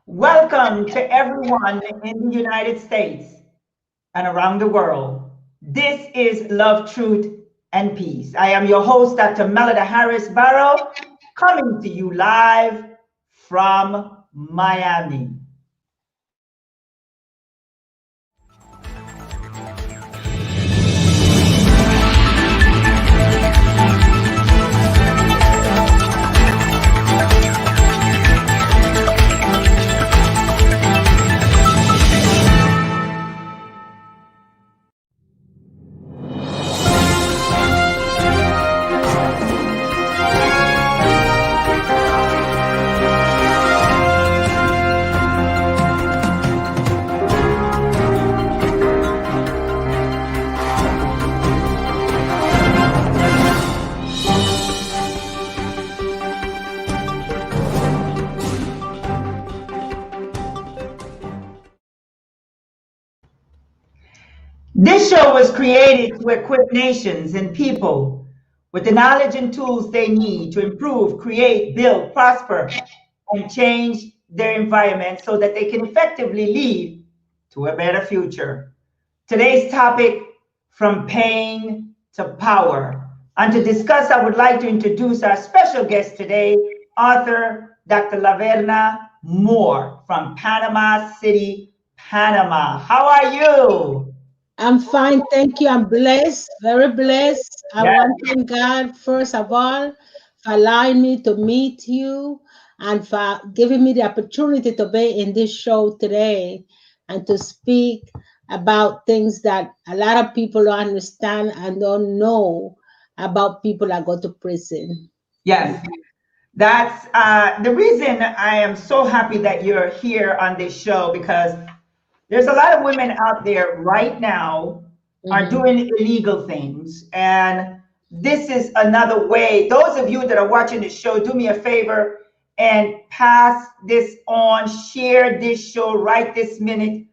Welcome to everyone in the United States and around the world. This is Love, Truth, and Peace. I am your host, Dr. Melody Harris Barrow, coming to you live from Miami. This show was created to equip nations and people with the knowledge and tools they need to improve, create, build, prosper, and change their environment so that they can effectively lead to a better future. Today's topic, from pain to power. And to discuss, I would like to introduce our special guest today, author Dr. Laverna Moorer from Panama City, Panama. How are you? I'm fine, thank you. I'm blessed, very blessed. I Yes. want to thank God, first of all, for allowing me to meet you and for giving me the opportunity to be in this show today and to speak about things that a lot of people don't understand and don't know about people that go to prison. Yes. That's the reason I am so happy that you're here on this show, because there's a lot of women out there right now are Mhm. doing illegal things. And this is another way. Those of you that are watching the show, do me a favor and pass this on, share this show right this minute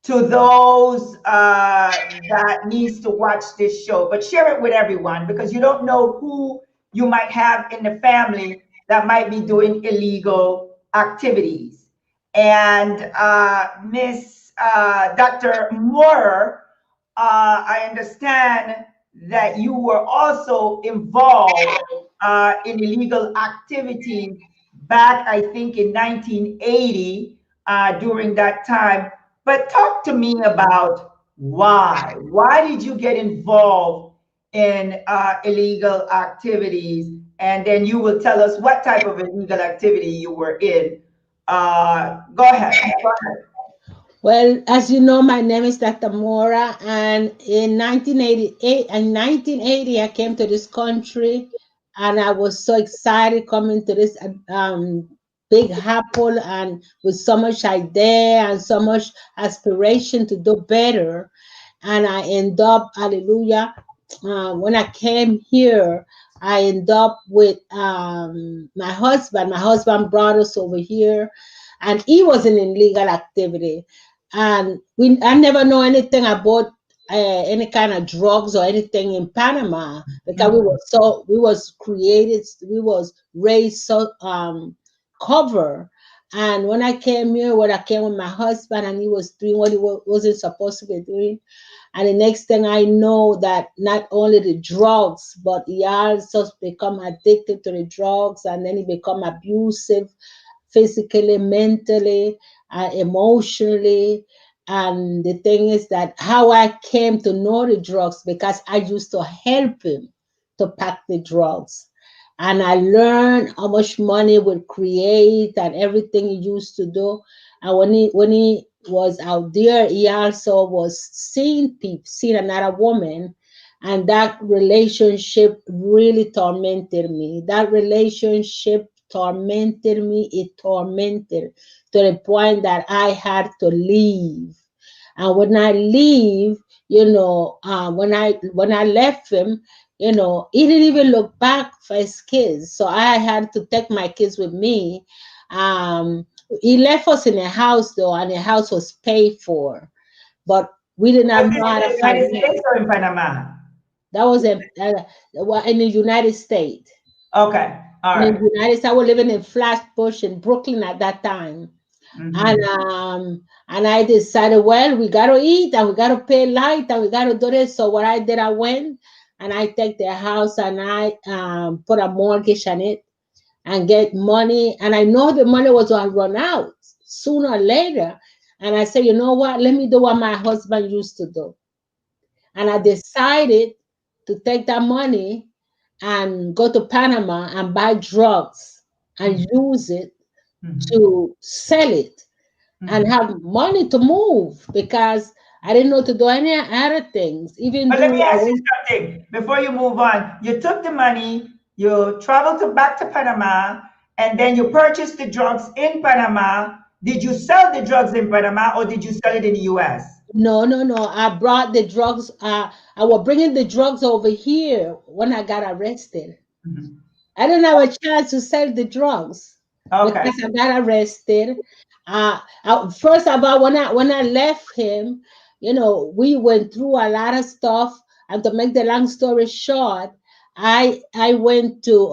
to those that needs to watch this show. But share it with everyone, because you don't know who you might have in the family that might be doing illegal activities. And Miss Dr. Moorer, I understand that you were also involved in illegal activity back, I think, in 1980 during that time. But talk to me about why. Why did you get involved in illegal activities? And then you will tell us what type of illegal activity you were in. Go ahead. Go ahead. Well, as you know, my name is Dr. Mora, and in 1988, and 1980, I came to this country, and I was so excited coming to this big apple, and with so much idea and so much aspiration to do better, and I end up, hallelujah, when I came here, I end up with my husband. My husband brought us over here, and he was in illegal activity, and I never know anything about any kind of drugs or anything in Panama, because we was created, we was raised so cover. And when I came here, when I came with my husband, and he was doing what he wasn't supposed to be doing, and the next thing I know, that not only the drugs, but he also become addicted to the drugs, and then he become abusive physically, mentally, emotionally. And the thing is that how I came to know the drugs, because I used to help him to pack the drugs. And I learned how much money would create and everything he used to do. And when he was out there, he also was seeing another woman, and that relationship really tormented me. That relationship tormented me. It tormented to the point that I had to leave. And when I leave, when I left him, he didn't even look back for his kids. So I had to take my kids with me. Um, he left us in a house though, and the house was paid for, but we did Was not this know how in to the United finance. States or in Panama? That was in the United States. Okay. All In right. the United States, I was living in Flatbush in Brooklyn at that time. And Mm-hmm. and I decided, well, we gotta eat and we gotta pay light and we gotta do this. So what I did, I went and I take their house and I put a mortgage on it and get money. And I know the money was gonna run out sooner or later. And I said, you know what? Let me do what my husband used to do. And I decided to take that money and go to Panama and buy drugs and use it Mm-hmm. to sell it and Mm-hmm. have money to move because I didn't know to do any other things. Even But let though me I ask you went, something before you move on. You took the money, you traveled back to Panama, and then you purchased the drugs in Panama. Did you sell the drugs in Panama or did you sell it in the US? no, no, no. I brought the drugs. I was bringing the drugs over here when I got arrested. Mhm. I didn't have a chance to sell the drugs Okay. because I got arrested. First about when I left him, we went through a lot of stuff. And to make the long story short, I went to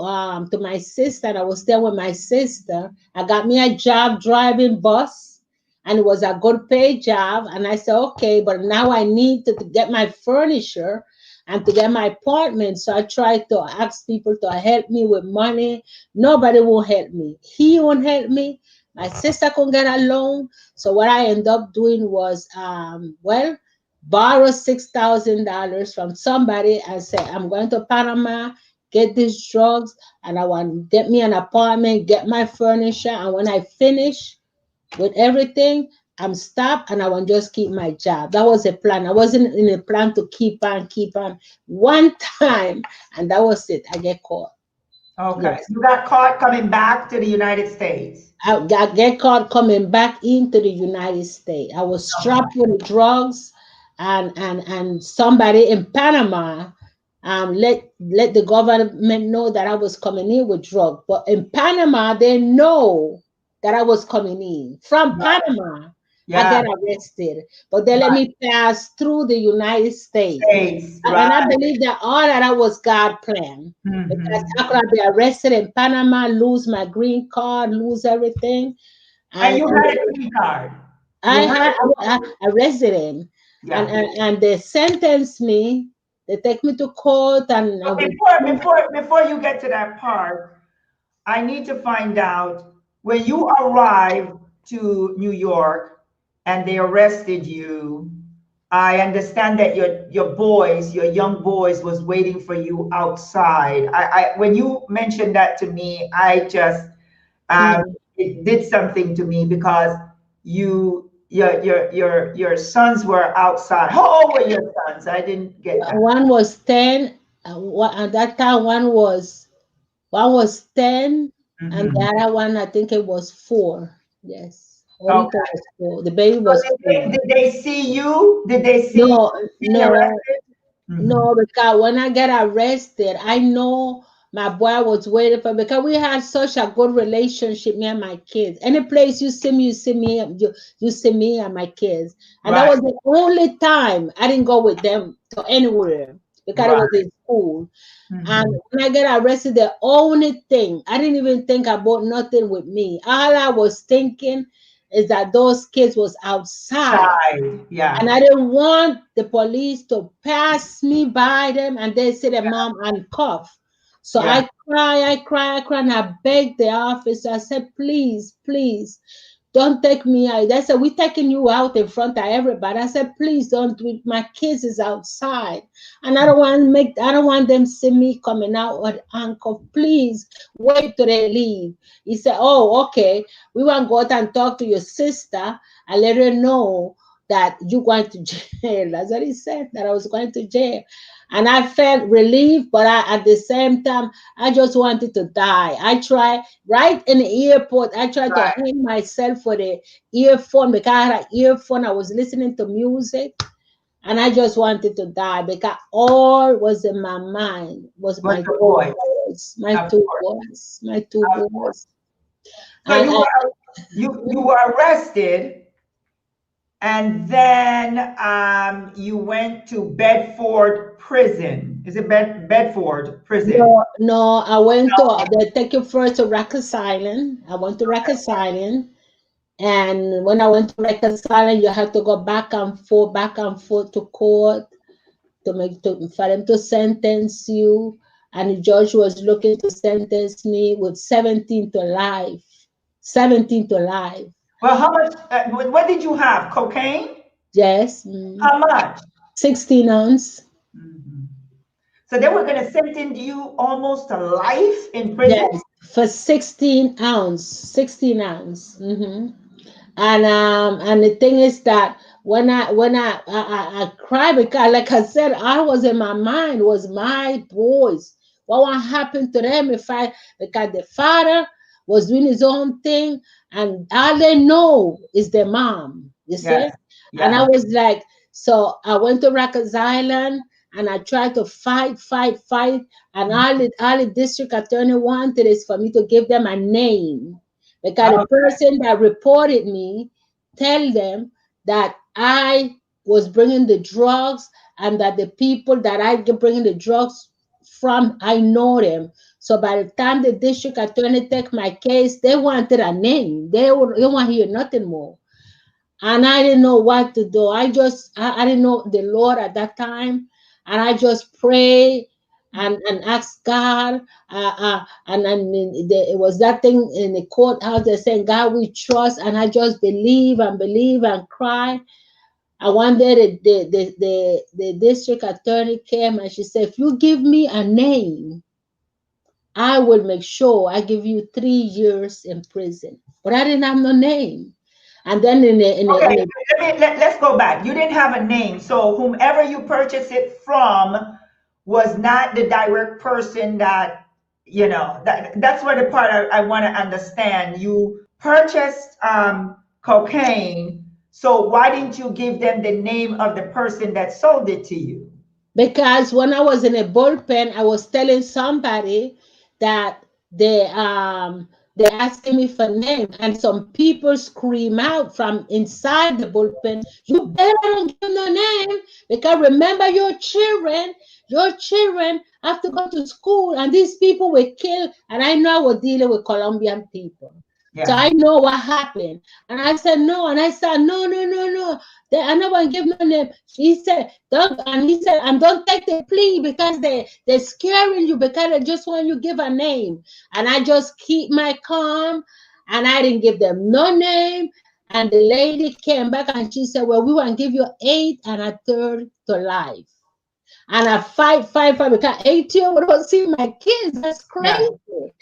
my sister. And I was there with my sister. I got me a job driving bus, and it was a good paid job. And I said, okay, but now I need to get my furniture and to get my apartment. So I tried to ask people to help me with money. Nobody will help me. He won't help me. My sister couldn't get a loan. So what I ended up doing was, borrow $6,000 from somebody and say, I'm going to Panama, get these drugs, and I want to get me an apartment, get my furniture. And when I finish with everything, I'm stopped and I want to just keep my job. That was a plan. I wasn't in a plan to keep on, keep on. One time, and that was it. I get caught. Okay. Yes. You got caught coming back to the United States. I get caught coming back into the United States. I was strapped Okay. with drugs, and somebody in Panama let the government know that I was coming in with drugs. But in Panama, they know that I was coming in from Right. Panama. I Yeah. get arrested, but they let Right. me pass through the United States. States. And I Right. believe that all of that was God plan because I Mm-hmm. could have been arrested in Panama, lose my green card, lose everything. And And you had a green card. I You had had a resident, and, yeah. and and they sentenced me. They take me to court, and But before you get to that part, I need to find out when you arrived to New York and they arrested you. I understand that your young boys, was waiting for you outside. When you mentioned that to me, I just mm, it did something to me because your sons were outside. How old were your sons? I didn't get that. one was 10. At that time, one was 10, and the Hmm. other one, I think it was 4. Yes, Orito Okay. was 4. The baby So was 4. did they see you? Did they see you No, being no, arrested? Hmm. no, because when I get arrested, I know my boy was waiting for because we had such a good relationship, me and my kids. Any place you see me, you see me and my kids. And that Right, was the only time I didn't go with them to anywhere because it was right. in school. And Hmm. when I get arrested, the only thing I didn't even think about nothing with me. All I was thinking is that those kids was outside Side, and yeah, I didn't want the police to pass me by them and they say the mom handcuffed. So yeah. I cry, and I begged the officer. I said, please, please, don't take me out. They said, we're taking you out in front of everybody. I said, please don't do it. My kids is outside. And I don't want them see me coming out with handcuffed. Please wait till they leave. He said, oh, okay. We want to go out and talk to your sister and let her know that you going to jail. That's what he said, that I was going to jail. And I felt relief, but at the same time, I just wanted to die. I tried right in the airport. I tried to Right. hang myself for the earphone because I had an earphone. I was listening to music, and I just wanted to die because all was in my mind was What's my the two voice? boys, my Of two course, boys, my two of course. boys. So And you were arrested, and then you went to Bedford Prison. Is it Bedford Prison? no, no, I went to they take you first to Rikers Island. I went to Rikers Island. And when I went to Rikers Island, you have to go back and forth to court for them to sentence you. And the judge was looking to sentence me with 17 to life. 17 to life. Well, how much? What did you have? Cocaine? Yes. How much? 16 ounce. Mhm. So they were going to sentence you almost to life in prison? Yes. For 16 ounce. 16 ounce. And the thing is that when I cry, because like I said, I was in my mind was my boys. What will happen to them if I, because the father was doing his own thing and all they know is their mom, you see? Yes. And I Yeah. was like, so I went to Rikers Island and I tried to fight, and all the district attorney wanted is for me to give them a name, because the Okay. person that reported me tell them that I was bringing the drugs, and that the people that I get bringing the drugs from, I know them. So by the time the district attorney take my case, they wanted a name. They want to hear nothing more. And I didn't know what to do. I didn't know the Lord at that time, and I just pray and ask God. It was that thing in the courthouse. They're saying, "God, we trust," and I just believe and cry. And one day the district attorney came and she said, "If you give me a name, I will make sure I give you 3 years in prison." But I didn't have no name. And then Okay. in the Let's go back. You didn't have a name. So whomever you purchased it from was not the direct person that, that's what the part I want to understand. You purchased cocaine. So why didn't you give them the name of the person that sold it to you? Because when I was in a bullpen, I was telling somebody that they asking me for name, and some people scream out from inside the bullpen, "You better don't give no name, because remember your children have to go to school, and these people were killed." And I know I was dealing with Colombian people. So Yeah. I know what happened. And I said no, and I said no, no, no, no. I never give no name. He said, and don't take the plea, because they're scaring you, because they just want you to give a name. And I just keep my calm, and I didn't give them no name. And the lady came back and she said, "Well, we want to give you 8 1/3 to life." And I fight, because 8 years I don't see my kids. That's Yeah. crazy.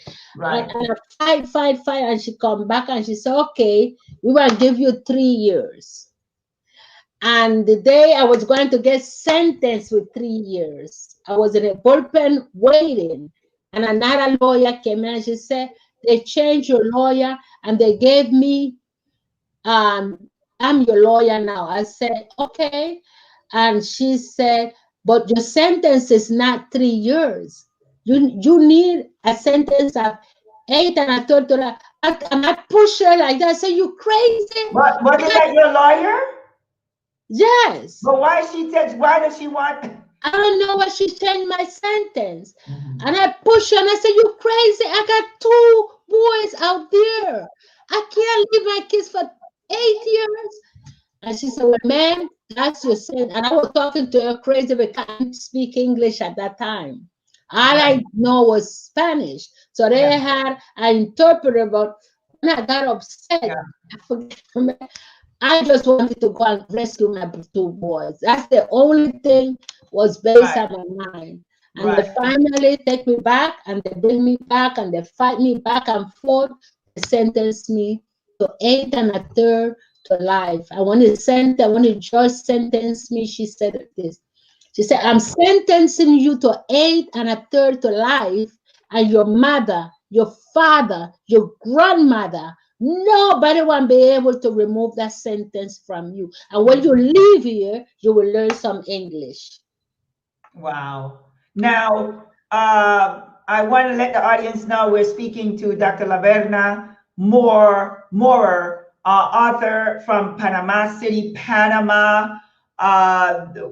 And, Right. and I fight, and she come back and she said, "Okay, we will give you 3 years." And the day I was going to get sentenced with 3 years, I was in a bullpen waiting. And another lawyer came in and she said, "They changed your lawyer and they gave me, I'm your lawyer now." I said, "Okay." And she said, "But your sentence is not 3 years. You need a sentence of 8 1/3 to life." And I pushed her like that. I said, "You crazy?" What wasn't Because that your lawyer? yes. But why does she want? I don't know why she changed my sentence. And Mhm. I pushed her and I said, "You crazy? I got 2 boys out there. I can't leave my kids for 8 years." And she said, "Well, ma'am, that's your sin." And I was talking to her crazy because I didn't speak English at that time. All I Right. know was Spanish. So Yeah. they had an interpreter, but when I got upset, Yeah. I forget. I just wanted to go and rescue my 2 boys. That's the only thing was based Right. on my mind. And they Right. finally take me back and they bring me back and they fight me back and forth. They sentence me to 8 1/3 to life. And when the judge sentenced me, she said this. She said, "I'm sentencing you to 8 1/3 to life, and your mother, your father, your grandmother, nobody will be able to remove that sentence from you. And when you leave here, you will learn some English." Wow. Now, I want to let the audience know we're speaking to Dr. Laverna Moorer, author from Panama City, Panama.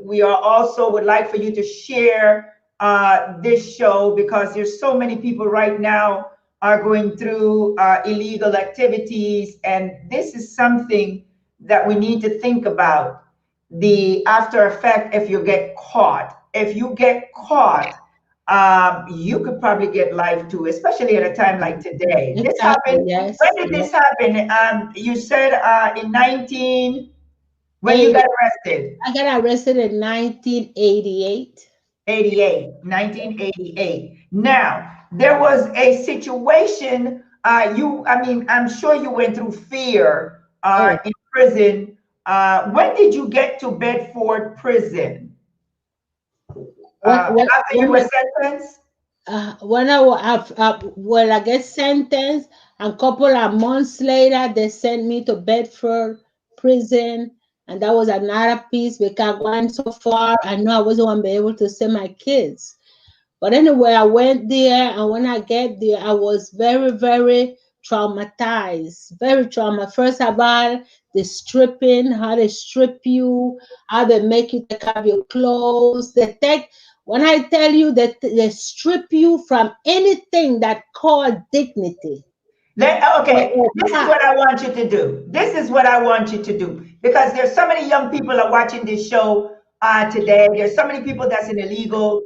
We are also would like for you to share this show, because there's so many people right now are going through illegal activities. And this is something that we need to think about, the after effect if you get caught. If you get caught, you could probably get life too, especially at a time like today. This Exactly. happened. When Yes. did Yes. this happen? You said in 19, when you 80, got arrested? I got arrested in 1988. 88, 1988. Now, there was a situation, I mean, I'm sure you went through fear Oh, in prison. When did you get to Bedford Prison? when After you when were sentenced? when when I get sentenced, a couple of months later, they sent me to Bedford Prison, and that was another piece because going so far, I know I wasn't going to be able to see my kids. But anyway, I went there, and when I get there, I was very, very traumatized. Very traumatized. First of all, the stripping, how they strip you, how they make you take off your clothes. They take, when I tell you that they strip you from anything that called dignity. Okay, this is what I want you to do. This is what I want you to do. Because there's so many young people are watching this show today. There's so many people that's in illegal,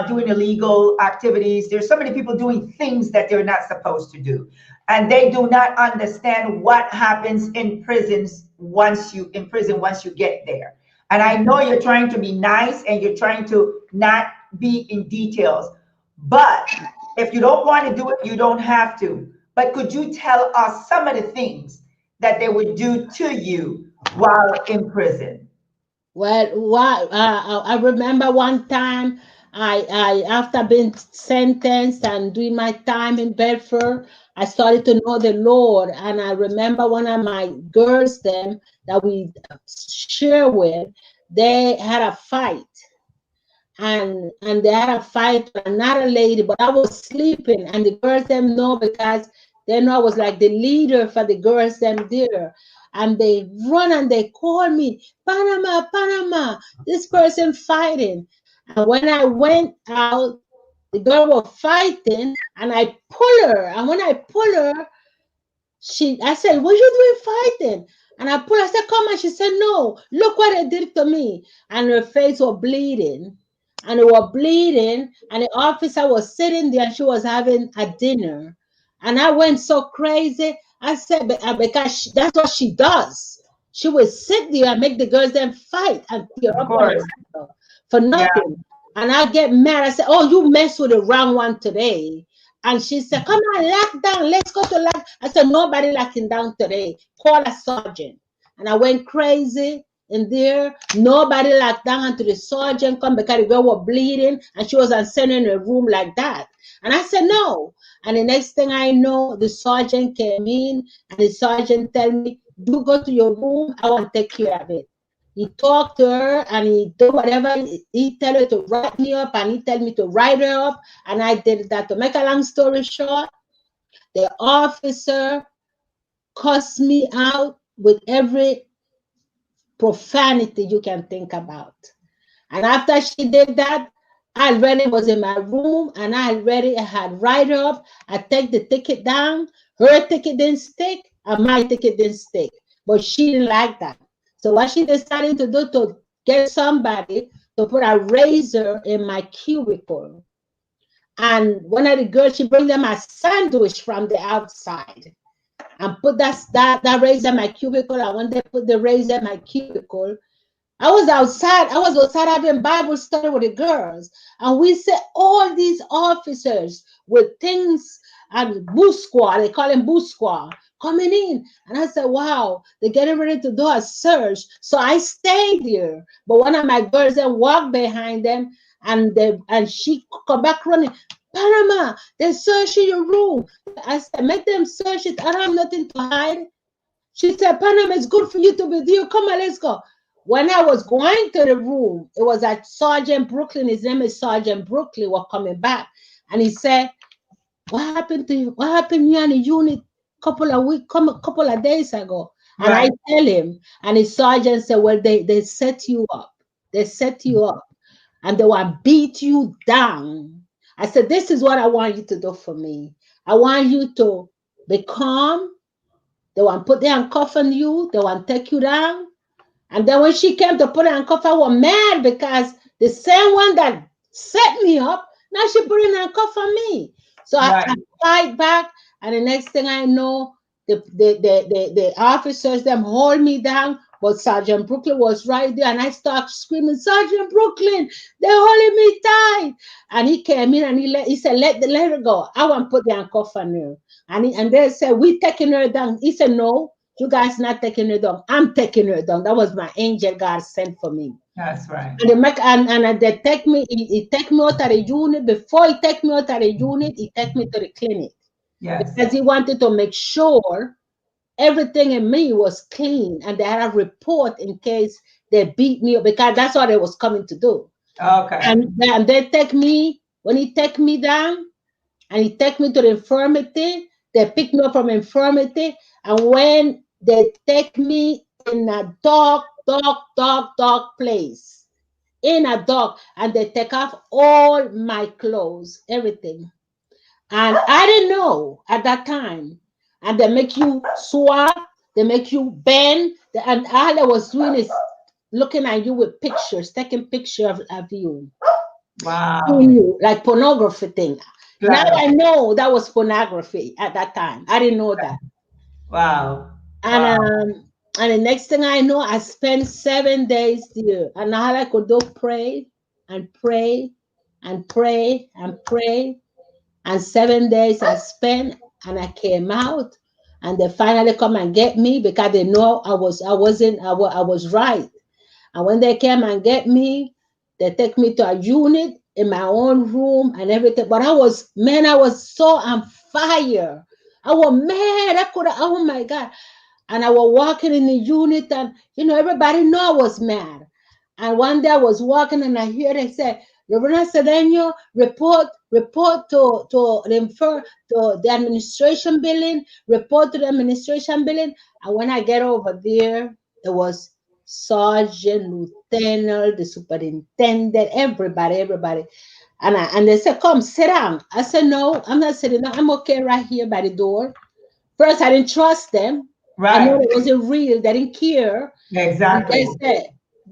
doing illegal activities. There's so many people doing things that they're not supposed to do. And they do not understand what happens in prisons once you get there. And I know you're trying to be nice and you're trying to not be in details. But if you don't want to do it, you don't have to. But could you tell us some of the things that they would do to you while in prison? Well, I remember one time I after being sentenced and doing my time in Bedford, I started to know the Lord, and I remember one of my girls them that we share with, they had a fight, and they had a fight with another lady, but I was sleeping, and the girls them know because they know I was like the leader for the girls them there. And they run and they call me, Panama, Panama, this person fighting. And when I went out, the girl was fighting, and I pull her. And when I pull her, I said, what you doing fighting? And I pulled, I said, come on. She said, no, look what they did to me. And her face was bleeding. And it was bleeding. And the officer was sitting there and she was having a dinner. And I went so crazy. I said, because that's what she does. She would sit there and make the girls then fight and tear Of up one course. another for Yeah. nothing. And I get mad. I said, oh, you messed with the wrong one today. And she said, come on, lock down. Let's go to lock. I said, nobody locking down today. Call a sergeant. And I went crazy in there. Nobody locked down until the sergeant come because the girl was bleeding and she was sitting in a room like that. And I said, no. And the next thing I know, the sergeant came in and the sergeant tell me, you go to your room. I want to take care of it. He talked to her and he do whatever. He tell her to write me up and he tell me to write her up. And I did that. To make a long story short, the officer cussed me out with every profanity you can think about. And after she did that, I already was in my room and I already had write her up. I take the ticket down. Her ticket didn't stick and my ticket didn't stick. But she didn't like that. So what she decided to do to get somebody to put a razor in my cubicle. And one of the girls, she bring them a sandwich from the outside and put that razor in my cubicle. And when they put the razor in my cubicle, I was outside. I was outside having Bible study with the girls, and we said all these officers with things and boo squad. They call them boo squad coming in, and I said, "Wow, they're getting ready to do a search." So I stayed there, but one of my girls then walked behind them, and she come back running. Panama, they're searching your room. I said, "Make them search it. I don't have nothing to hide." She said, Panama, it's good for you to be there. Come on, let's go. When I was going to the room, it was at Sergeant Brooklyn. His name is Sergeant Brooklyn, was coming back. And he said, what happened to you? What happened here in the unit couple of days ago? And I Right. tell him, and his sergeant said, well, they set you up. They set you up and they will beat you down. I said, this is what I want you to do for me. I want you to be calm. They want to put their handcuff on you. They want to take you down. And then when she came to put her handcuff, I was mad because the same one that set me up, now she put in handcuff on me. So I Right. fight back, and the next thing I know, the officers them hold me down, but Sergeant Brooklyn was right there, and I start screaming, Sergeant Brooklyn, they're holding me tight. And he came in and he said, let her go. I want to put the handcuff on her. And they said, we taking her down. He said, no, you guys not taking her down. I'm taking her down. That was my angel God sent for me. That's right. And they take me, he take me out of the unit. Before he take me out of the unit, he take me to the clinic. Yes. Because he wanted to make sure everything in me was clean, and they had a report in case they beat me up, because that's what they was coming to do. Okay. And they take me, when he take me down and he take me to the infirmity, they pick me up from infirmity. And when they take me in a dark place, in a dark, and they take off all my clothes, everything. And I didn't know at that time. And they make you swap, they make you bend, and all I was doing is looking at you with pictures, taking pictures of you, Wow. seeing you, like pornography thing. Now Claro. I know that was pornography at that time. I didn't know that. Wow. And Wow. and the next thing I know, I spent 7 days there. And all I could do pray and pray and pray and pray. And 7 days I spent, and I came out, and they finally come and get me because they know I was right. And when they came and get me, they take me to a unit in my own room and everything. But I was so on fire. I was mad. Oh my God. And I was walking in the unit, and everybody know I was mad. And one day I was walking, and I hear they say, Laverna Cedeno, report to the administration building, report to the administration building. And when I get over there, it was sergeant, lieutenant, the superintendent, everybody. And they said, come sit down. I said, no, I'm not sitting down. I'm okay right here by the door. First, I didn't trust them. I know Right. it wasn't real. They didn't care. And they Exactly. said,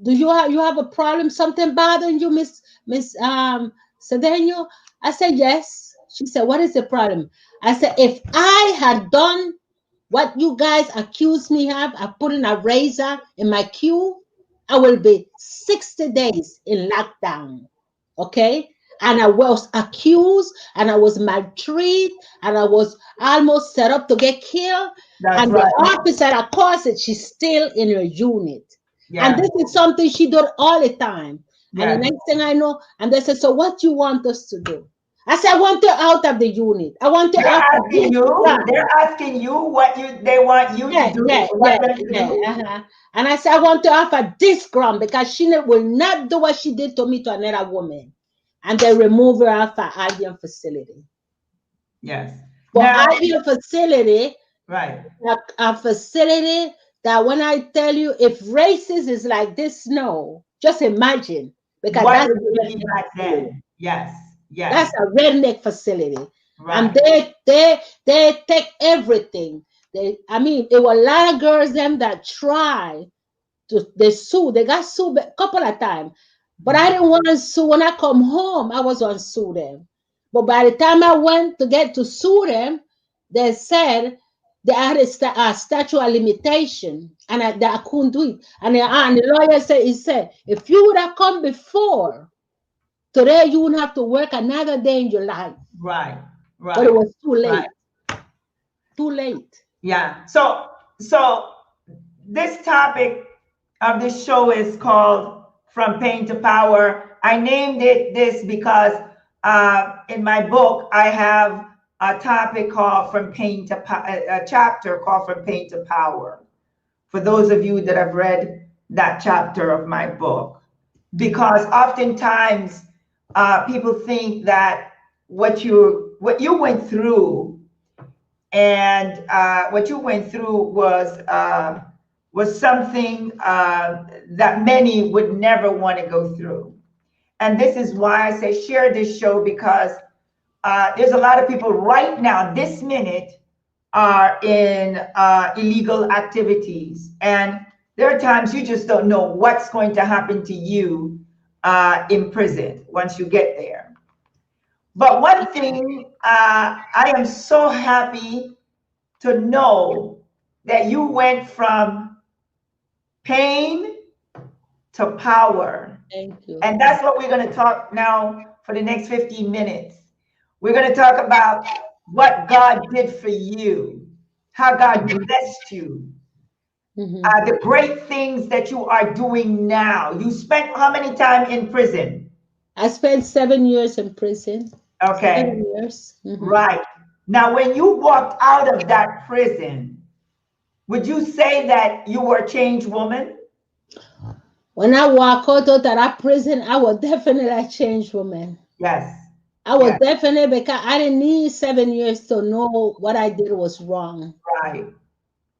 "Do you have a problem? Something bothering you, Miss Cedeno?" I said, "Yes." She said, "What is the problem?" I said, "If I had done what you guys accuse me of putting a razor in my queue, I will be 60 days in lockdown." Okay? And I was accused, and I was maltreated, and I was almost set up to get killed. That's And the right. officer that caused it, she's still in her unit. And Yes. this is something she did all the time. And the Yes. next thing I know, and they said, "So what you want us to do?" I said, "I want her out of the unit. I want her They're out of asking this you. job." They're asking you what they want you to Yeah, do. yeah, You yeah, want them to yeah. do. Uh-huh. And I said, "I want to offer this ground because she will not do what she did to me to another woman." And they remove her off our Albion facility. Yes. For Now, Albion facility, right. a facility that when I tell you, if racist is like this snow, just imagine, because What that's it a would be redneck back facility. then. Yes. That's Yes. a redneck facility. And Right. they take everything. I mean, there were a lot of girls them that try they sue. They got sued a couple of times. But I didn't want to sue. When I come home, I was going to sue them. But by the time I went to get to sue them, they said they had a statute of limitation, and that I couldn't do it. And the lawyer said, if you would have come before, today you wouldn't have to work another day in your life. Right. But it Right. was too Right. late. Too late. Yeah. So this topic of this show is called From Pain to Power. I named it this because in my book I have a topic called From Pain to a chapter called From Pain to Power. For those of you that have read that chapter of my book, because oftentimes people think that what you went through and what you went through was something that many would never want to go through. And this is why I say share this show, because there's a lot of people right now, this minute, are in illegal activities. And there are times you just don't know what's going to happen to you in prison once you get there. But one thing, I am so happy to know that you went from pain to power. Thank you. And that's what we're going to talk now for the next 15 minutes. We're going to talk about what God did for you, how God blessed you, the great things that you are doing now. You spent how many time in prison? I spent 7 years in prison. Okay. 7 years. Right. Now, when you walked out of that prison, would you say that you were a changed woman? When I walk out of that prison, I was definitely a changed woman. Yes. I was Yes. definitely, because I didn't need 7 years to know what I did was wrong. Right.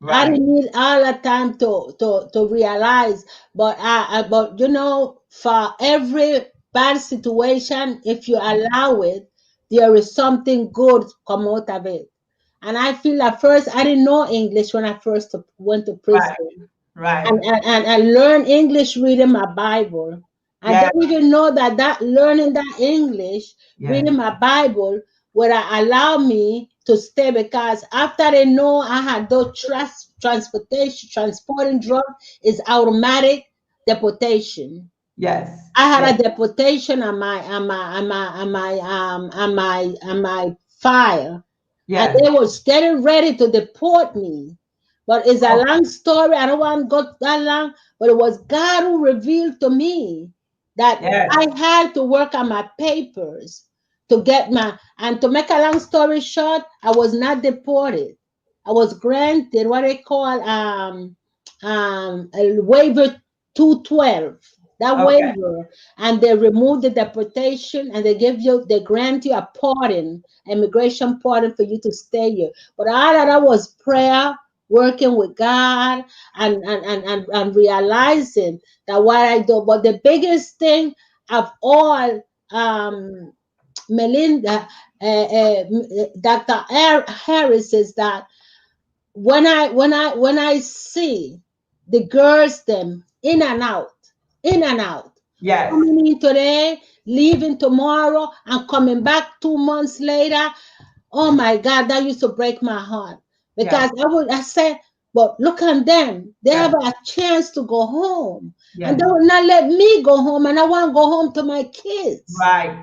I Right. didn't need all the time to realize, but but you know, for every bad situation, if you allow it, there is something good come out of it. And I feel at first I didn't know English when I first went to Right. prison, Right. and learn English reading my Bible. I Yes. don't even know that learning that English, Yes. reading my Bible, would allow me to stay, because after they know I had those transporting drugs is automatic deportation. Yes. I had Yes. a deportation on my file, and Yes. they was getting ready to deport me. But it's a Oh, long story. I don't want to go that long, but it was God who revealed to me that yes. I had to work on my papers to get my, and to make a long story short, I was not deported. I was granted what they call a waiver 212. That Okay. waiver, and they remove the deportation, and they grant you a pardon, immigration pardon, for you to stay here. But all of that was prayer, working with God, and realizing that what I do. But the biggest thing of all, Melinda, Dr. Harris, is that when I see the girls them in and out, Yes. coming in today, leaving tomorrow, and coming back 2 months later, oh my God, that used to break my heart, Yes. because I said, but look at them, they have Yes. a chance to go home, and Yes. they will not let me go home, and I want to go home to my kids, Right.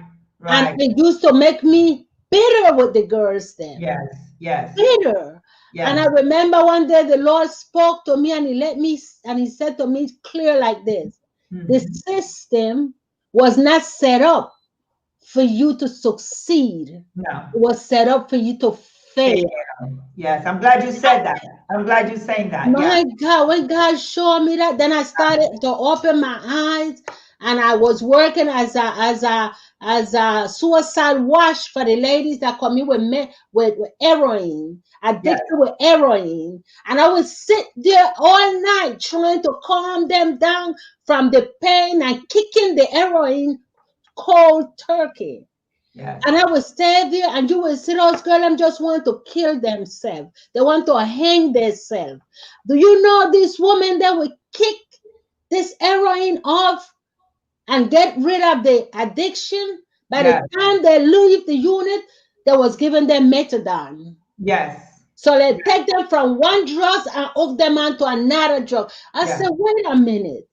and Right. it used to make me bitter with the girls then, Yes. Yes. bitter. And I Yes. remember one day the Lord spoke to me, and he said to me clear like this: the Mhm. system was not set up for you to succeed. It No. was set up for you to fail. Yes. I'm glad you said that. I'm glad you're saying that. Yeah. My God, when God showed me that, then I started to open my eyes, and I was working as a suicide watch for the ladies that come in with heroin, Yes. addicted with heroin, and I would sit there all night trying to calm them down from the pain and kicking the heroin cold turkey. Yes. And I would stay there, and you would see those girls, them just want to kill themselves. They want to hang themselves. Do you know this woman that would kick this heroin off and get rid of the addiction? By the Yes. time they leave the unit, they was giving them methadone. Yes. So they take them from one drug and hook them onto another drug. I Yes. said, wait a minute.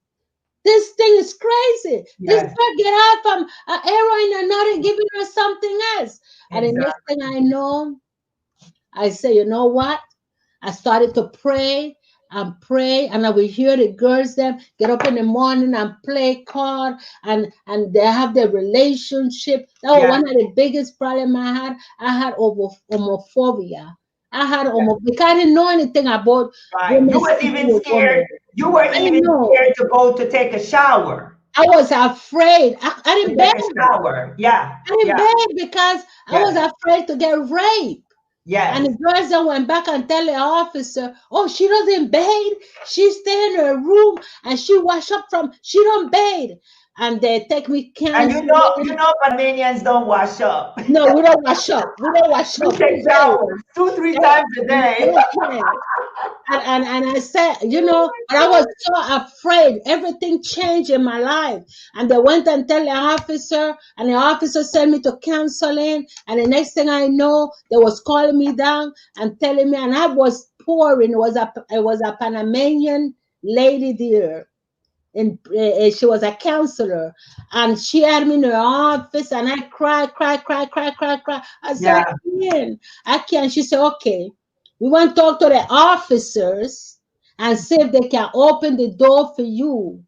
This thing is crazy. This Yes. girl get out from heroin and now they're giving her something else. And the next Exactly. thing I know, I say, you know what? I started to pray, and I would hear the girls them get up in the morning and play card, and they have their relationship. That was Yes. one of the biggest problem I had. I had homophobia. I had Yes. because I didn't know anything about Right. women You was sleeping even with women. scared. You were I didn't even know. scared to go to take a shower. I was afraid. I To didn't take a beg. shower. Yeah. I didn't Yeah. beg because I was Yes. afraid to get raped. And Yes. the girls then went back and tell the officer, oh, she doesn't bathe. She stay in her room and she wash up from, she don't bathe. and they take me And counseling. Panamanians don't wash up. No, we don't wash up. We don't wash We up. take showers 2-3 times a day. Okay. And I said, but I was so afraid. Everything changed in my life. And they went and tell the officer, and the officer sent me to counseling. And the next thing I know, they was calling me down and telling me, and I was pouring. It was a Panamanian lady there. And she was a counselor, and she had me in her office, and I cried. I said, Yeah, I can't. She said, okay, we want to talk to the officers and see if they can open the door for you.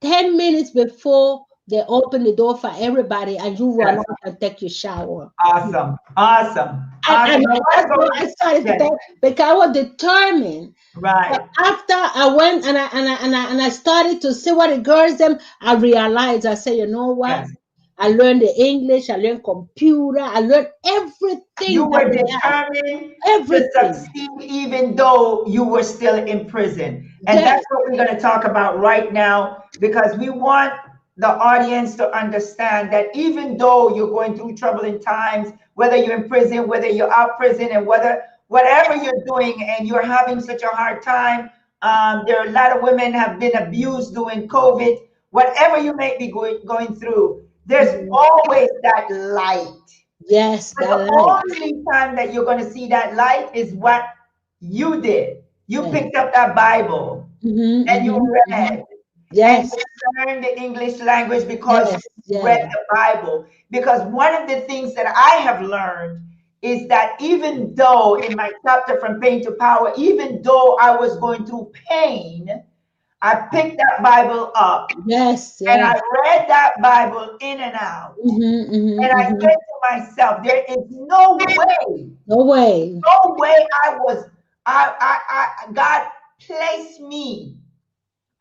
10 minutes before they open the door for everybody, and you run yes. out and take your shower. Awesome. Awesome. And Awesome. I that's want to what go. I started to Yes. think, because I was determined. But Right. after I went and I started to see what the girls them, I realized, I said, you know what? Yes. I learned the English, I learned computer, I learned You everything that were they have. determined to Everything. succeed even though you were still in prison. And Yes. that's what we're going to talk about right now, because we want the audience to understand that even though you're going through troubling times, whether you're in prison, whether you're out prison, and whatever you're doing and you're having such a hard time, there are a lot of women have been abused during COVID. Whatever you may be going through, there's Mhm. always that light. Yes, But that the light. only time that you're going to see that light is what you did. You Yes. picked up that Bible and you read and Yes. you learned the English language because Yes. you read Yes. the Bible. Because one of the things that I have learned is that even though in my chapter From Pain to Power, even though I was going through pain, I picked that Bible up Yes. and I Yes. read that Bible in and out. And I said Mm-hmm. to myself, there is No way. no way God placed me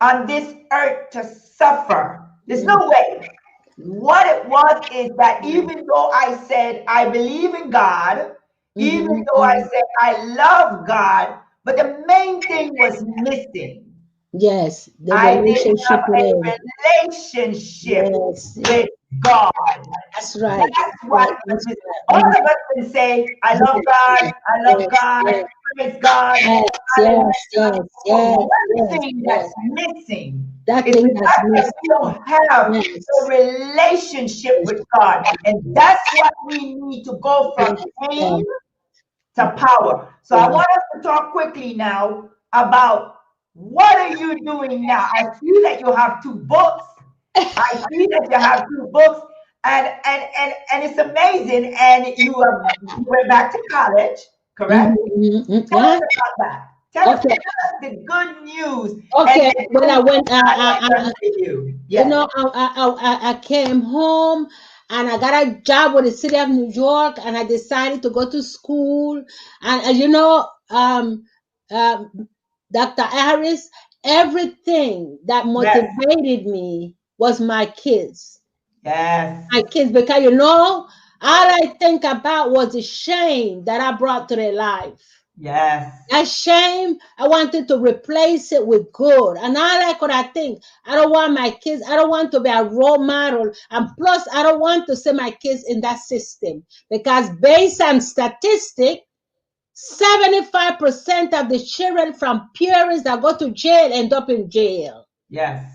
on this earth to suffer. There's Mm. no way. What it was is that even though I said I believe in God, even though I Mm-hmm. said I love God, but the main thing was missing. Yes, the I didn't relationship have with him. a relationship Yes, with God. that's right. That's That's what right. was That's missing. right. All Mhm. of us can say, I love Yes, God, yes, I love yes, God, yes, praise God, yes, yes, hallelujah. yes, But yes, one yes, thing yes. that's missing That is thing the that's fact that we missing. don't have a Yes, relationship yes, with God. And that's what we need to go from yes, pain yes, to power. So I yes. want us to talk quickly now about what are you doing now? I see that you have 2 books. I see that you have 2 books, and it's amazing. And you went back to college, correct? Tell us Yeah. about that. Tell Okay. us the good news and Okay. the When I things that went, God has done for you. Yes, I came home and I got a job with the city of New York, and I decided to go to school. And Dr. Harris, everything that yes, motivated me was my kids. yes, My kids, because all I think about was the shame that I brought to their life. yes, That shame, I wanted to replace it with good. And all I could, I think, I don't want my kids, I don't want to be a role model. And plus, I don't want to see my kids in that system. Because based on statistics, 75% of the children from parents that go to jail end up in jail. yes.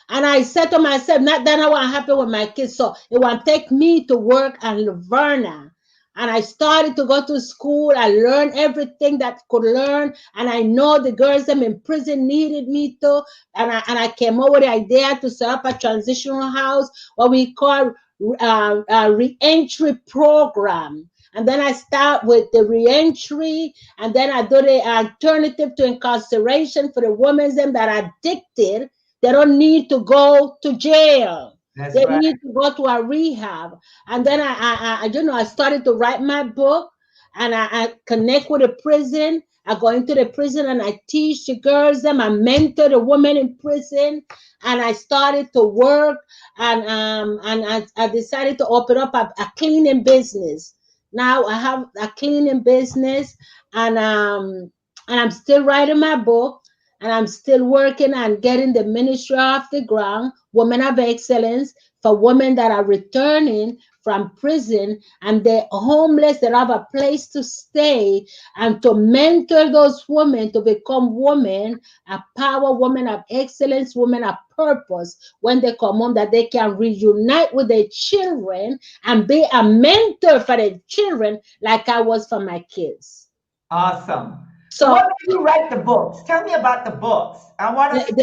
And I said to myself, not that I want to happen with my kids. So it will take me to work at Laverna. And I started to go to school. I learned everything that I could learn. And I know the girls them in prison needed me to. And I came up with the idea to set up a transitional house, what we call re-entry program. And then I start with the re-entry, and then I do the alternative to incarceration for the women them that are addicted. They don't need to go to jail. That's They right. need to go to a rehab. And then I started to write my book, and I connect with the prison. I go into the prison and I teach the girls them. I mentor the women in prison, and I started to work. And I decided to open up a cleaning business. Now I have a cleaning business, and I'm still writing my book. and I'm still working on getting the ministry off the ground, Women of Excellence, for women that are returning from prison and they're homeless, they have a place to stay, and to mentor those women to become women, a power woman of excellence, women of purpose when they come home, that they can reunite with their children and be a mentor for their children like I was for my kids. Awesome. So So what made you write the books? Tell me about the books. I want to see.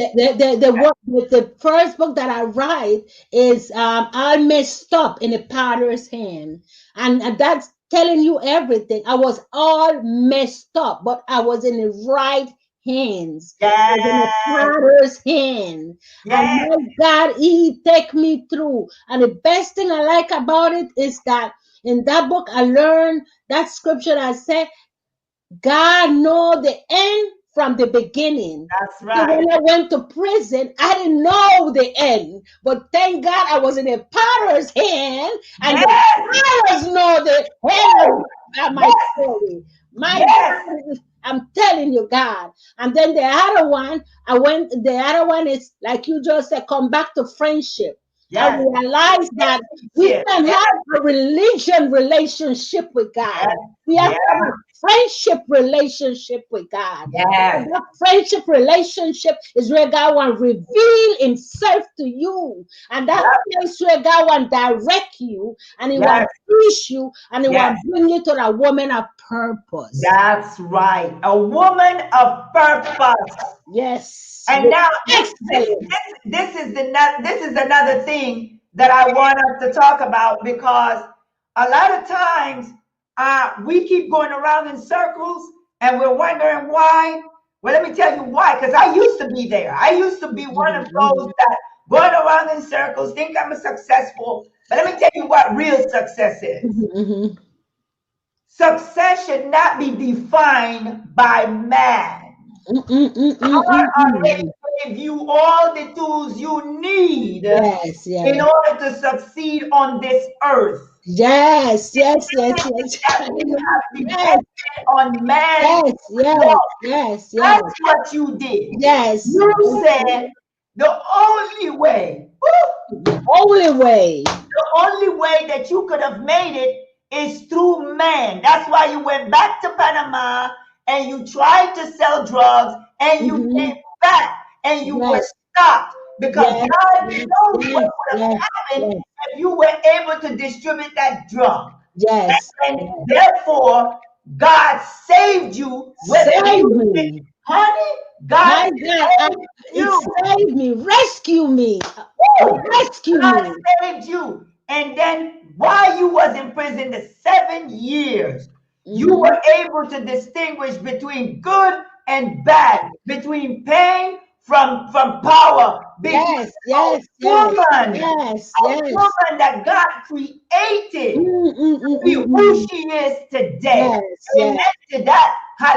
the first book that I write is All Messed Up in the Potter's Hand. And that's telling you everything. I was all messed up, but I was in the right hands. I was in the Yes, Potter's hand. And yes, my God, He take me through. And the best thing I like about it is that in that book, I learned that scripture that said, God know the end from the beginning. that's So right. when I went to prison, I didn't know the end. But thank God I was in the potter's hand, and the Yes, potters know the end of my yes, story. My yes, God, I'm telling you, God. And then the other one, the other one is like you just said, come back to friendship. I yes. realized that we Relationship. can Yes, have a religion relationship with God. yes, We have to have yes, a friendship relationship with God. And yes, that friendship relationship is where God want to reveal Himself to you. And that yep, place where God want to direct you, and He want yes, to teach you, and He yes. want to bring you to that woman of purpose. That's right. A woman of purpose. Yes, And with now excellence. this is another thing that I want us to talk about, because a lot of times we keep going around in circles and we're wondering why. Well, let me tell you why. Because I used to be there. I used to be one of those Mhm, that going around in circles, think I'm a successful. But let me tell you what real success is. mhm, mhm. Success should not be defined by man. Mm, mm, mm, mm, God mm, already mm. gave you all the tools you need Yes, in yes. order to succeed on this earth. Yes, yes, yes, yes. That we have Yes, depended on man. yes, yes, No, yes, yes, that's what you did. yes. You said the only way, The only way. the only way that you could have made it is through man. That's why you went back to Panama and you tried to sell drugs and you Mhm. came back and you were Yes, stopped because yes, God yes, knows what yes, would have yes, happened yes, if you were able to distribute that drug. yes. And therefore, God saved you, whether Save you did, me. honey, God My God, saved it you. saved me. Rescue me. Woo! Rescue God me. saved you. And then while you was in prison the 7 years, you Hmm. were able to distinguish between good and bad, between pain from power, because Yes, yes, yes, yes, a yes. woman that God created Mm, mm, to mm, be mm, who mm. she is today. Yes, Amen yes. to that.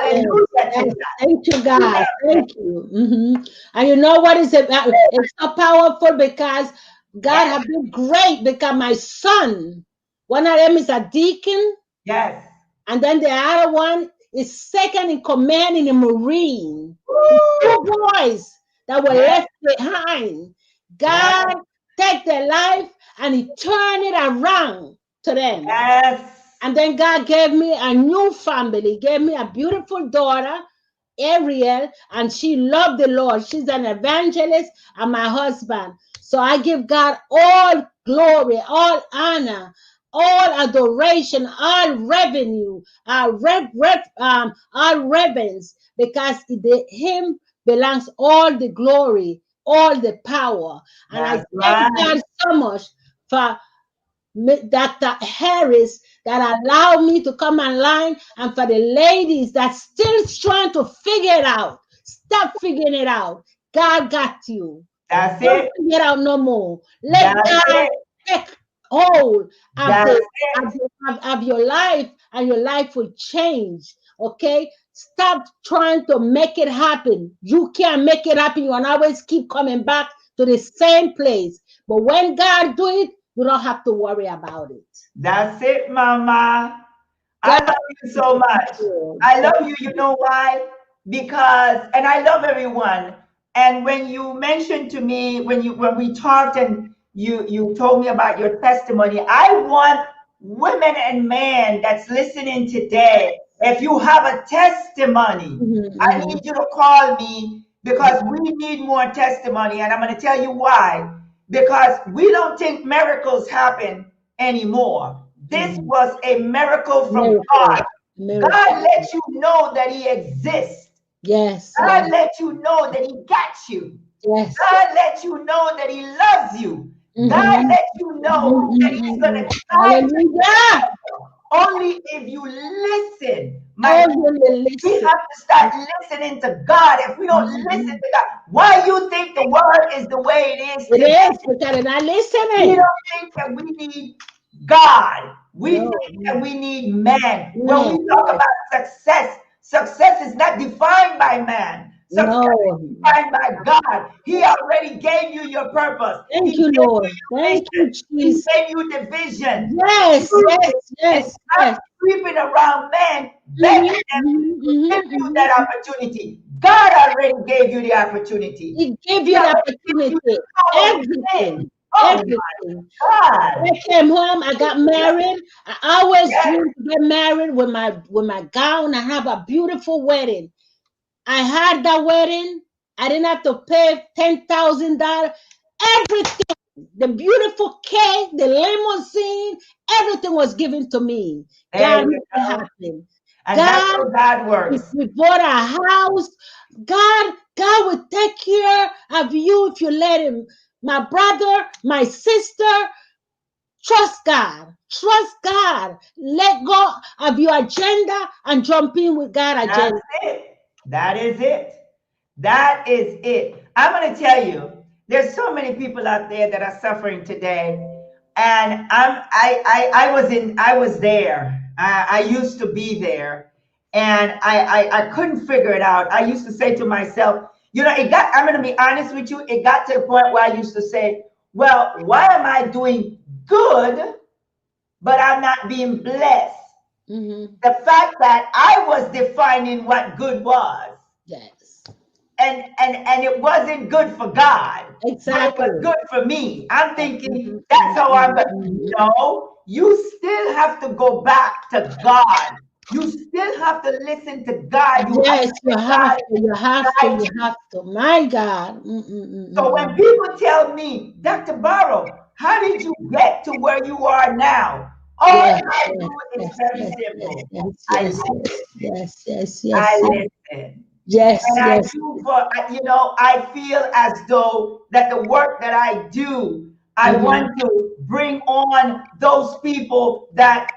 Yes, Hallelujah to yes. that. Thank you, God. Listen. Thank you. And you know what is it? It's so powerful because God Yes, has been great, because my son, one of them is a deacon, yes. and then the other one is second in command in the Marine. Woo! Two boys that were Yes, left behind. yes, God take their life and He turned it around to them. yes. And then God gave me a new family, gave me a beautiful daughter, Ariel, and she loved the Lord. She's an evangelist, and my husband. So I give God all glory, all honor, all adoration, all revenue, all reverence, because Him belongs all the glory, all the power. And I That's thank right. God so much for Dr. Harris, that allowed me to come online, and for the ladies that still trying to figure it out. Stop figuring it out. God got you. That's Don't it. figure it out no more. Let That's God it. take hold of That's the it. of your life, and your life will change. Okay? Stop trying to make it happen. You can't make it happen. You will always keep coming back to the same place. But when God do it, you don't have to worry about it. That's it, Mama. I God love you is so much. good. I love you. You know why? because, and I love everyone. And when you mentioned to me, when we talked and you told me about your testimony, I want women and men that's listening today, if you have a testimony, I need you to call me because we need more testimony. And I'm going to tell you why. Because we don't think miracles happen anymore. This was a miracle from God. God Miracle. lets you know that He exists. Yes, God yes, lets you know that He got you. yes. God lets you know that He loves you. God Mm-hmm. lets you know that He's going to guide Hallelujah. you. Only if you listen, my Oh, people. you We listen. have to start listening to God. If we don't listen Mhm. to God, why you think the world is the way it is It today? is because they're not We listening. don't think that we need God. We No. think that we need man. When we Man, talk yes. about success, success is not defined by man. Success No. is defined by God. He already gave you your purpose. He Thank you, gave you Lord. your Thank mission. you, He Jesus. gave you the vision. Yes, You yes, is yes, not yes. creeping around man, begging Mm-hmm, them to mm-hmm, give mm-hmm, you mm-hmm. that opportunity. God already gave you the opportunity. He gave He you the already gave you opportunity. the power within. Everything. Oh Everything. my When God. I came home, I got married. I always Yes. dreamed to get married with my gown and have a beautiful wedding. I had that wedding. I didn't have to pay $10,000. Everything, the beautiful cake, the limousine, everything was given to me. There God you made it go. happen. And that's God, how God works. we bought a house. God will take care of you if you let Him. My brother, my sister, trust God. Trust God. Let go of your agenda and jump in with God That's agenda. it. That is it. That is it. I'm going to tell you, there's so many people out there that are suffering today, and I was there. I used to be there, and I couldn't figure it out. I used to say to myself, I'm going to be honest with you. It got to the point where I used to say, well, why am I doing good, but I'm not being blessed? Mm-hmm. The fact that I was defining what good was, Yes. and it wasn't good for God, but it was Exactly. good for me. I'm thinking Mm-hmm, that's how I'm mm-hmm, going. mm-hmm. No, you still have to go back to God. You still have to listen to God. You have Yes, to let God you guide you. have to. My God. So when people tell me, Dr. Barrow, how did you get to where you are now? All Yes, I yes, do is yes, very yes, simple. yes, I yes, listen. yes, yes, yes, I yes, listen. yes, And I yes, do I feel as though that the work that I do, I mm-hmm. want to bring on those people that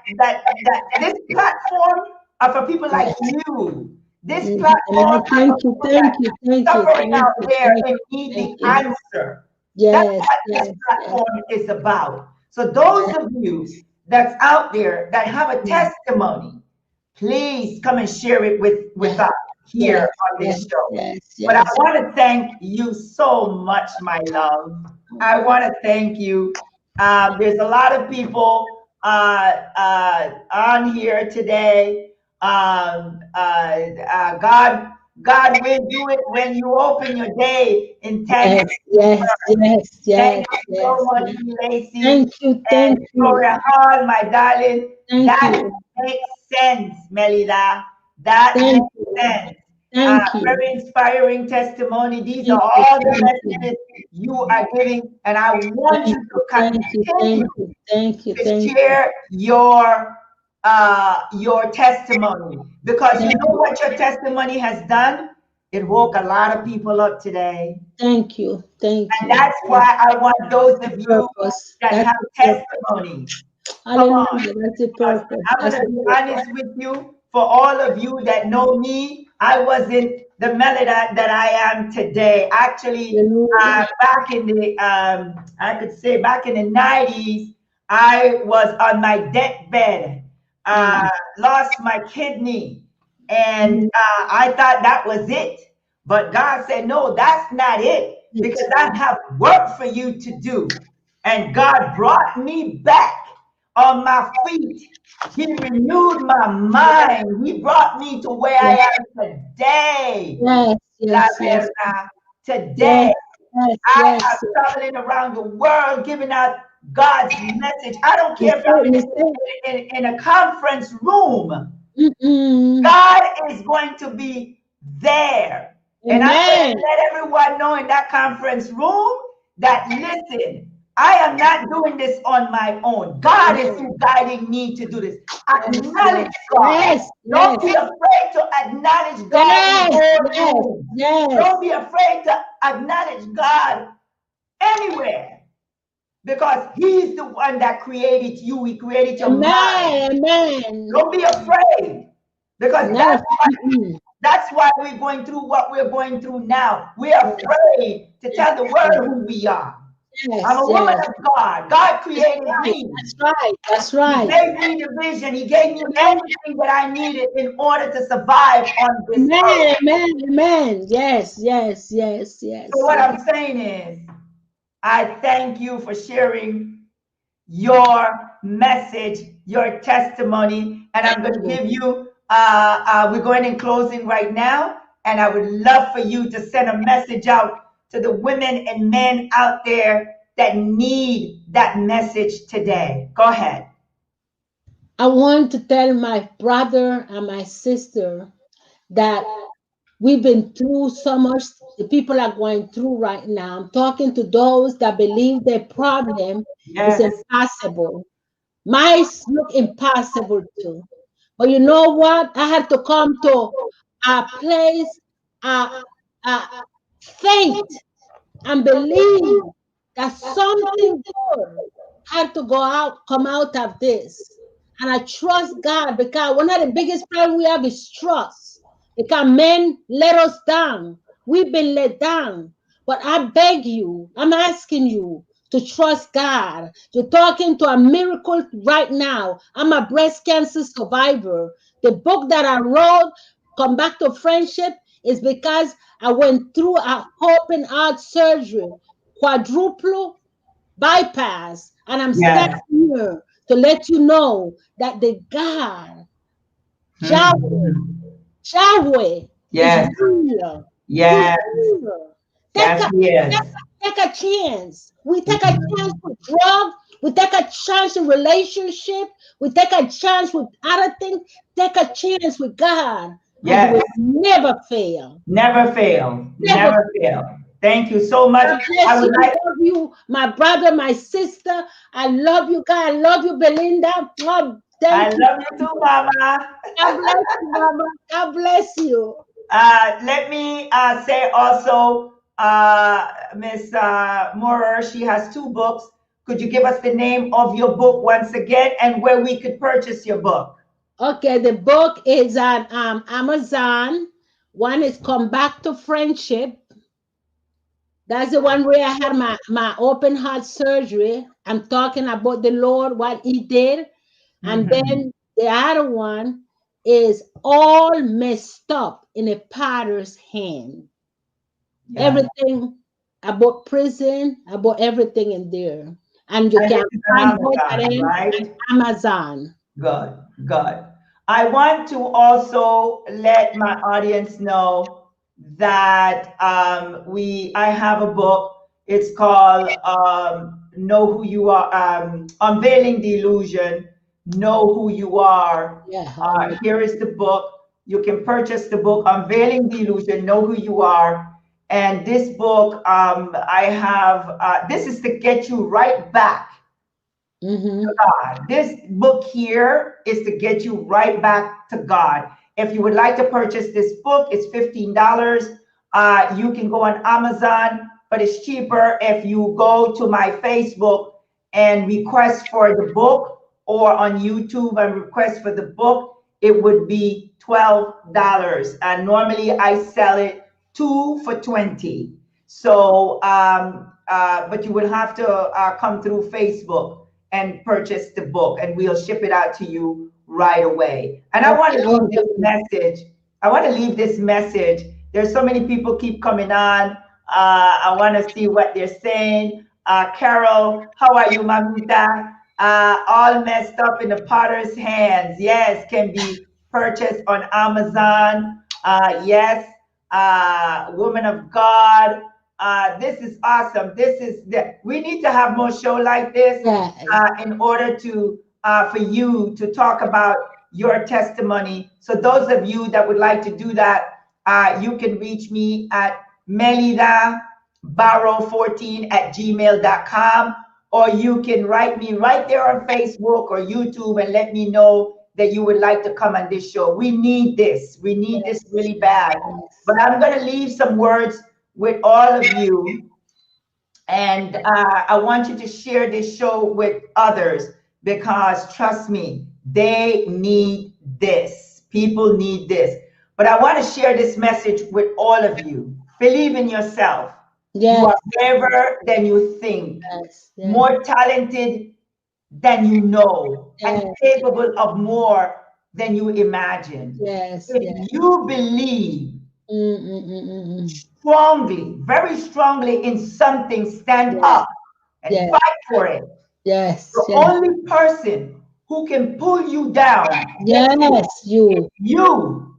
this platform are for people like Yes. you. This And I platform are for thank you, people that thank you, thank you, suffering thank out you, there thank and you, need thank the you. answer. That's Yes, what this yes, yes, platform is about. So those yes, of you that's out there that have a yes, testimony, please come and share it with yes, us here yes, on this yes, show. yes, But I yes. want to thank you so much, my love. I want to thank you. There's a lot of people on here today. God will do it when you open your day intended. Yes, yes, yes, Thank yes, you so yes, much, yes. Lacey Thank you, and thank you, Victoria Hall, my darling. thank That you, makes sense, Melida. That thank makes you, sense. thank you, Very inspiring testimony. These are thank you, all the thank you, messages you are giving, and I want you thank you, to thank you, continue thank you, thank you, to thank you, share your testimony, because you know what your testimony has done. It woke a lot of people up today. thank you, thank And you. that's why I want those The of you purpose, that that's have the purpose. testimonies. Come on. Hallelujah, that's the Because purpose, I'm that's going to the be purpose. honest with you, for all of you that know me, I wasn't the Melida that I am today. Actually, Hallelujah. back in the, I could say back in the 90s, I was on my deathbed, Mm. lost my kidney, and Mm. I thought that was it. But God said, no, that's not it, because It's I have work for you to do. And God brought me back on my feet. He renewed my mind. He brought me to where I am today. Yes, yes, yes, Laverna, yes, today. yes, I yes. am traveling around the world giving out God's message. I don't care if I'm Listen, listen. in a conference room. Mm-mm. God is going to be there. And I'm going to Amen. let everyone know in that conference room that, listen, I am not doing this on my own. God is Yes, guiding me to do this. yes, yes, Acknowledge God. yes, Don't be yes, afraid to acknowledge God in yes, yes, boardrooms. yes. Don't be afraid to acknowledge God anywhere because He's the one that created you. He created your mind. Amen, amen. Don't be afraid because Not a, that's why we're going through what we're going through now. We're afraid to tell the world who we are. I'm yes, a woman yes. of God. God That's created right, me. that's right, that's He right. gave me the vision. He gave me Amen, everything that I needed in order to survive on this earth. amen, amen, amen. Yes, yes, yes, So yes, what yes. I'm saying is, I thank you for sharing your message, your testimony, and I'm Thank going to you. give you. We're going in closing right now, and I would love for you to send a message out to the women and men out there that need that message today. Go ahead. I want to tell my brother and my sister that we've been through so much, the people are going through right now. I'm talking to those that believe their problem is Yes, impossible. Mine look impossible too. But you know what? I had to come to a place, a, a faith and believe that something good had to come out of this. And I trust God because one of the biggest problems we have is trust. Because men let us down. We've been let down. But I beg you, I'm asking you to trust God. You're talking to a miracle right now. I'm a breast cancer survivor. The book that I wrote, Come Back to Friendship, is because I went through a open heart surgery, quadruple bypass, and I'm standing yes, here to let you know that the God, Yahweh, mhm, Yahweh is yes, real. He's yes, real. Take yes, a, he is. take a chance. We take a chance Mhm. with drugs. We take a chance in relationship. We take a chance with other things. Take a chance with God, and you Yes, will never fail. never fail, Never never fail. Thank you so much. God I bless would you. I like, love you, my brother, my sister. I love you, God. I love you, Belinda. Oh, I thank you. love you too, Mama. God bless you, Mama. God bless you. Let me say also, Miss Moorer, she has two books. Could you give us the name of your book once again and where we could purchase your book? Okay, the book is on Amazon. One is Come Back to Friendship. That's the one where I had my open heart surgery. I'm talking about the Lord, what He did. And Mhm. then the other one is All Messed Up in a Potter's Hand. Yeah. Everything about prison, about everything in there. And you And can this is on find both of Amazon, them on right? Amazon. Good, good. I want to also let my audience know that I have a book. It's called Know Who You Are, Unveiling the Illusion, Know Who You Are. Yeah, all right. Here is the book. You can purchase the book, Unveiling the Illusion, Know Who You Are. And this book, I have, this is to get you right back to Mm-hmm. God. This book here is to get you right back to God. If you would like to purchase this book, it's $15. You can go on Amazon, but it's cheaper if you go to my Facebook and request for the book, or on YouTube and request for the book. It would be $12. And normally I sell it two for 20. So, but you will have to come through Facebook and purchase the book, and we'll ship it out to you right away. And I want Okay, to I leave will this do. message. I want to leave this message. There's so many people keep coming on. I want to see what they're saying. Carol, how are you, Mamita? All Messed Up in the Potter's Hands. Yes, can be purchased on Amazon. Yes, Woman of God. This is awesome. We need to have more show like this Yes. in order to for you to talk about your testimony. So those of you that would like to do that, you can reach me at melidabarrow14@gmail.com, or you can write me right there on Facebook or YouTube and let me know that you would like to come on this show. We need this. We need this really bad. But I'm going to leave some words with all of you. And I want you to share this show with others because trust me, they need this. People need this. But I want to share this message with all of you. Believe in yourself. You Yes. are braver than you think, Yes. Yes. more talented than you know, and Yes. capable of more than you imagine. Yes. If Yes. you believe Mm. strongly, very strongly in something, stand Yes. up and Yes. fight for it. Yes. The Yes. only person who can pull you down, guess who? Yes. You. You.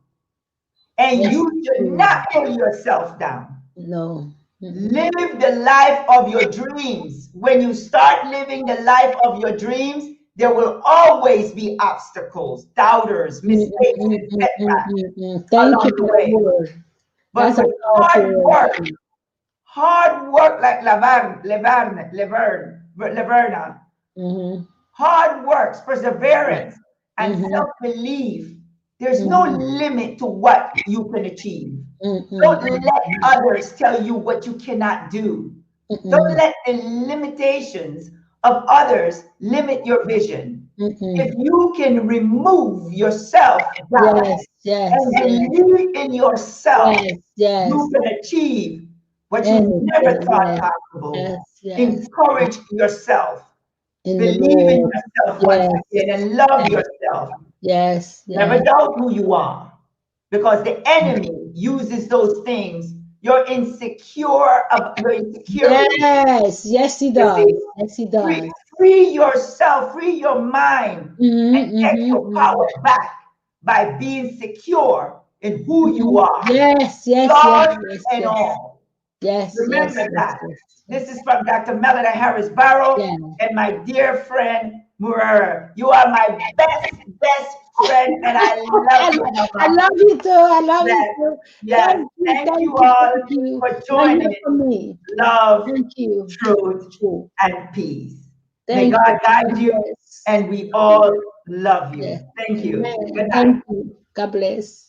And Yes. you should You. not pull yourself down. No. Live the life of your dreams. When you start living the life of your dreams, there will always be obstacles, doubters, mistakes, and setbacks Thank you along the for the way. word. But That's a with powerful word. hard work like Laverna, hard works, perseverance, and self-belief, there's no limit to what you can achieve. Don't let others tell you what you cannot do. Don't let the limitations of others limit your vision. If you can remove yourself doubt Yes. Yes. and believe in yourself, Yes. Yes. you can achieve what you never Anything. thought Yes. possible. Yes. Yes. Encourage yourself. In the Believe in Lord. yourself once Yes. again and love Yes. yourself. Yes. Never Yes. doubt who you are because the enemy uses those things. You're insecure of your insecurity. Yes. Yes, he You does. see, Yes, he free, does. free yourself, free your mind, and take your power Mm. back by being secure in who you are, Yes. Yes. Yes. flaws Yes. and Yes. all. Yes. Yes. Remember Yes. that. Yes. This is Yes. from Dr. Melody Harris Barrow Yeah. and my dear friend Moorer. You are my best friend, and I love you, I Mama. love you too. I love you Yes, too. yes. Thank you. Thank Thank you you. all Thank you. for You're here joining. for me. Love, Thank you. truth, You. and peace. May Thank God you. guide you, Yes. and we all love you. Yes. Thank you. Good Amen. night. Thank you. God bless.